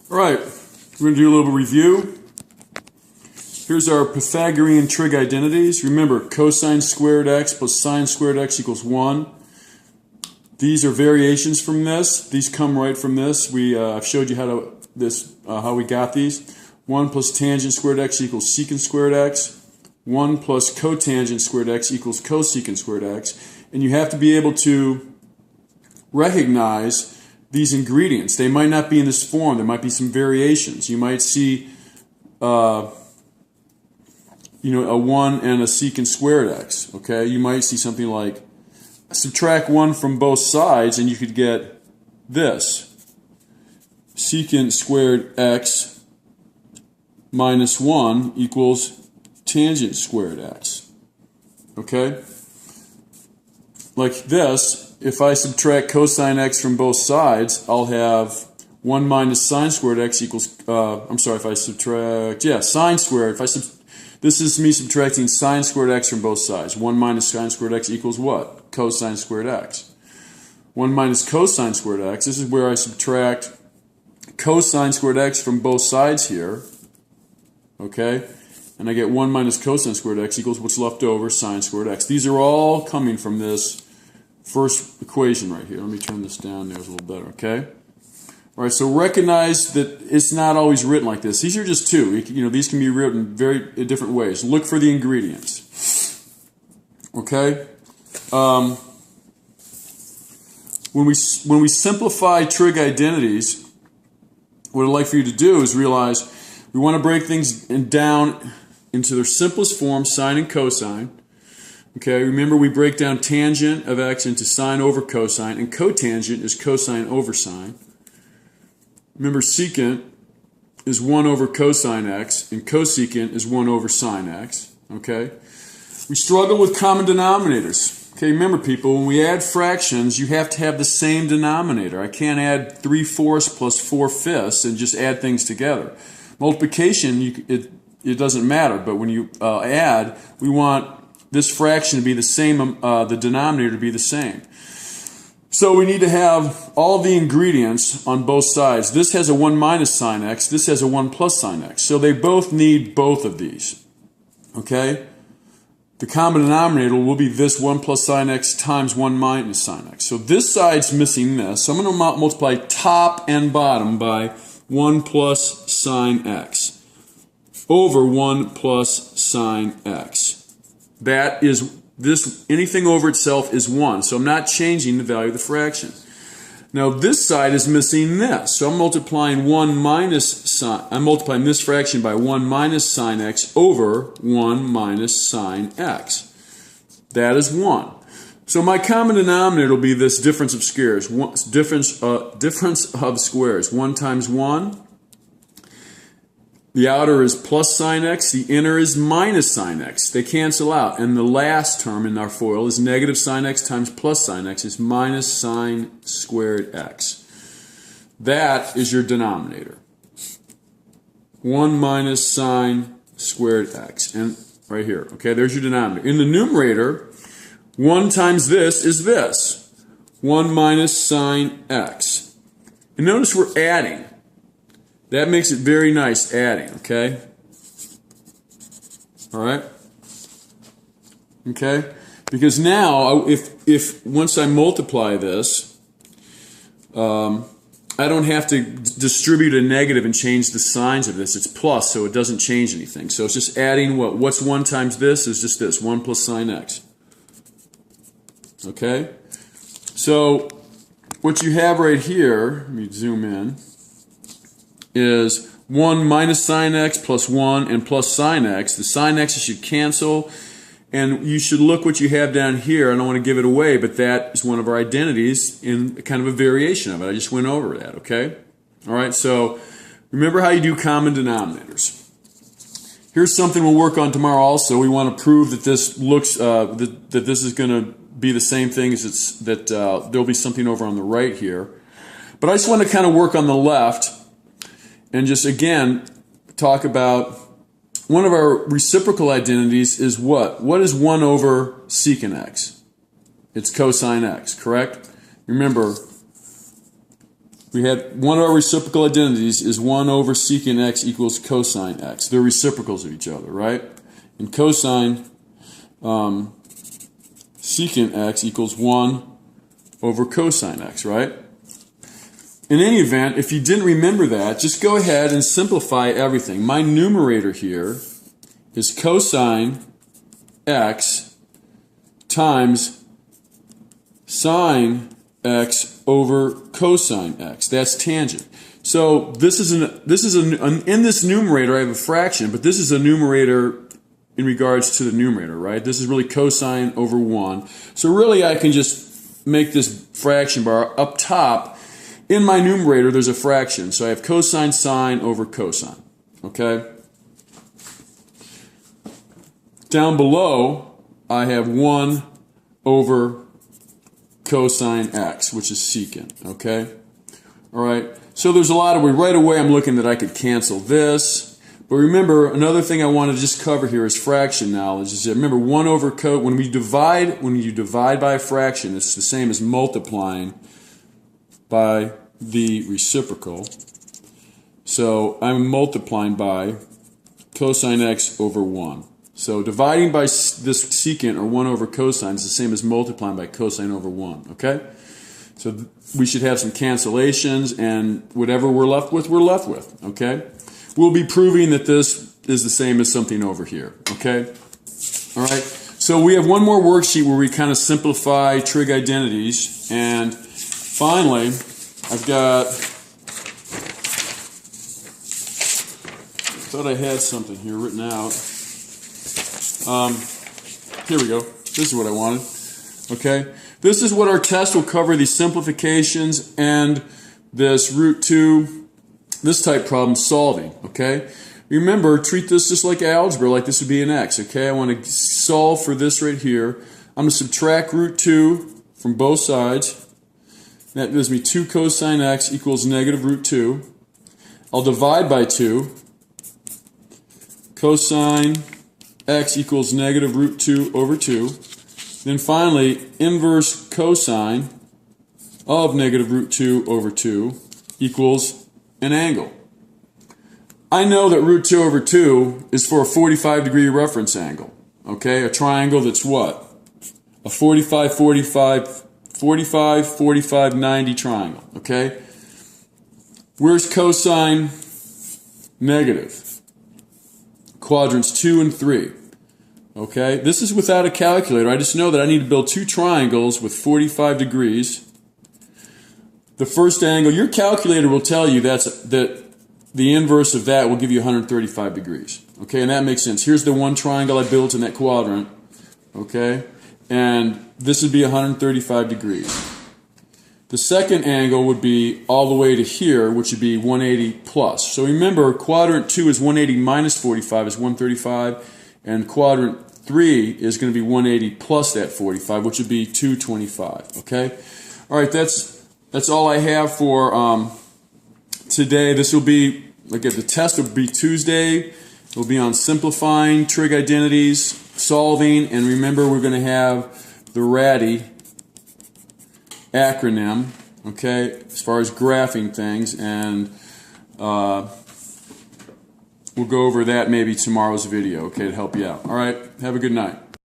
All right, we're going to do a little review. Here's our Pythagorean trig identities. Remember, cosine squared x plus sine squared x equals 1. These are variations from this. These come right from this. I've showed you how we got these. 1 plus tangent squared x equals secant squared x. 1 plus cotangent squared x equals cosecant squared x. And you have to be able to recognize these ingredients. They might not be in this form. There might be some variations. You might see a 1 and a secant squared x. Okay, you might see something like subtract 1 from both sides and you could get this. Secant squared x minus 1 equals tangent squared x. Okay? Like this, if I subtract cosine x from both sides, I'll have 1 minus sine squared x equals, if I subtract, sine squared, this is me subtracting sine squared x from both sides. 1 minus sine squared x equals what? Cosine squared x. 1 minus cosine squared x, this is where I subtract cosine squared x from both sides here. Okay? And I get 1 minus cosine squared x equals what's left over, sine squared x. These are all coming from this first equation right here. Let me turn this down there, it's a little better, okay? All right, so recognize that it's not always written like this. These are just two. These can be written very different ways. Look for the ingredients. Okay? When we simplify trig identities, what I'd like for you to do is realize we want to break things down into their simplest form, sine and cosine. Okay, remember we break down tangent of x into sine over cosine, and cotangent is cosine over sine. Remember secant is 1 over cosine x, and cosecant is 1 over sine x. Okay, we struggle with common denominators. Okay, remember people, when we add fractions, you have to have the same denominator. I can't add 3/4 plus 4/5 and just add things together. Multiplication, it doesn't matter, but when you add, we want this fraction to be the same, the denominator to be the same. So we need to have all the ingredients on both sides. This has a 1 minus sine x, this has a 1 plus sine x. So they both need both of these. Okay? The common denominator will be this 1 plus sine x times 1 minus sine x. So this side's missing this. So I'm going to multiply top and bottom by 1 plus sine x over 1 plus sine x. That is, anything over itself is 1. So I'm not changing the value of the fraction. Now this side is missing this. So I'm multiplying I'm multiplying this fraction by 1 minus sine x over 1 minus sine x. That is 1. So my common denominator will be this difference of squares. Difference of squares. 1 times 1. The outer is plus sine x, the inner is minus sine x. They cancel out. And the last term in our FOIL is negative sine x times plus sine x is minus sine squared x. That is your denominator. 1 minus sine squared x. And right here, okay, there's your denominator. In the numerator, 1 times this is this. 1 minus sine x. And notice we're adding. That makes it very nice adding, okay? All right? Okay? Because now, if once I multiply this, I don't have to distribute a negative and change the signs of this. It's plus, so it doesn't change anything. So it's just adding what? What's 1 times this is just this, 1 plus sine x. Okay? So what you have right here, let me zoom in, is 1 minus sine x plus 1 and plus sine x. The sine x's should cancel, and you should look what you have down here. I don't want to give it away, but that is one of our identities in kind of a variation of it. I just went over that, okay? All right, so remember how you do common denominators. Here's something we'll work on tomorrow also. We want to prove that this looks, that this is going to be the same thing as there'll be something over on the right here. But I just want to kind of work on the left and just, again, talk about one of our reciprocal identities is what? What is 1 over secant x? It's cosine x, correct? Remember we had one of our reciprocal identities is 1 over secant x equals cosine x. They're reciprocals of each other, right? And cosine secant x equals 1 over cosine x, right? In any event, if you didn't remember that, just go ahead and simplify everything. My numerator here is cosine x times sine x over cosine x. That's tangent. So in this numerator I have a fraction, but this is a numerator in regards to the numerator, right? This is really cosine over 1. So really I can just make this fraction bar up top. In my numerator there's a fraction. So I have cosine sine over cosine. Okay? Down below I have 1 over cosine x, which is secant, okay? All right, so there's a lot of ways. Right away I'm looking that I could cancel this. But remember, another thing I want to just cover here is fraction knowledge. Is that, remember, 1 over when you divide by a fraction, it's the same as multiplying by the reciprocal. So I'm multiplying by cosine x over 1. So dividing by this secant, or 1 over cosine, is the same as multiplying by cosine over 1, okay? So we should have some cancellations, and whatever we're left with, okay? We'll be proving that this is the same as something over here, okay? All right, so we have one more worksheet where we kind of simplify trig identities, and finally, I've got, thought I had something here written out. Here we go. This is what I wanted. Okay? This is what our test will cover, these simplifications and this root 2, this type problem solving. Okay? Remember, treat this just like algebra, like this would be an x. Okay? I want to solve for this right here. I'm going to subtract root 2 from both sides. That gives me 2 cosine x equals negative root 2. I'll divide by 2. Cosine x equals negative root 2 over 2. Then finally, inverse cosine of negative root 2 over 2 equals an angle. I know that root 2 over 2 is for a 45-degree reference angle. Okay, a triangle that's what? A 45, 45, 45, 45, 90 triangle. Okay? Where's cosine negative? Quadrants 2 and 3. Okay, this is without a calculator. I just know that I need to build 2 triangles with 45 degrees. The first angle, your calculator will tell you that the inverse of that will give you 135 degrees. Okay, and that makes sense. Here's the one triangle I built in that quadrant. Okay, and this would be 135 degrees. The second angle would be all the way to here, which would be 180 plus. So remember, quadrant 2 is 180 minus 45 is 135, and quadrant 3 is going to be 180 plus that 45, which would be 225. Okay? All right, that's all I have for today. This will be, again, the test will be Tuesday. It will be on simplifying trig identities, solving, and remember we're going to have the RADI acronym, okay, as far as graphing things, and we'll go over that maybe tomorrow's video, okay, to help you out. All right, have a good night.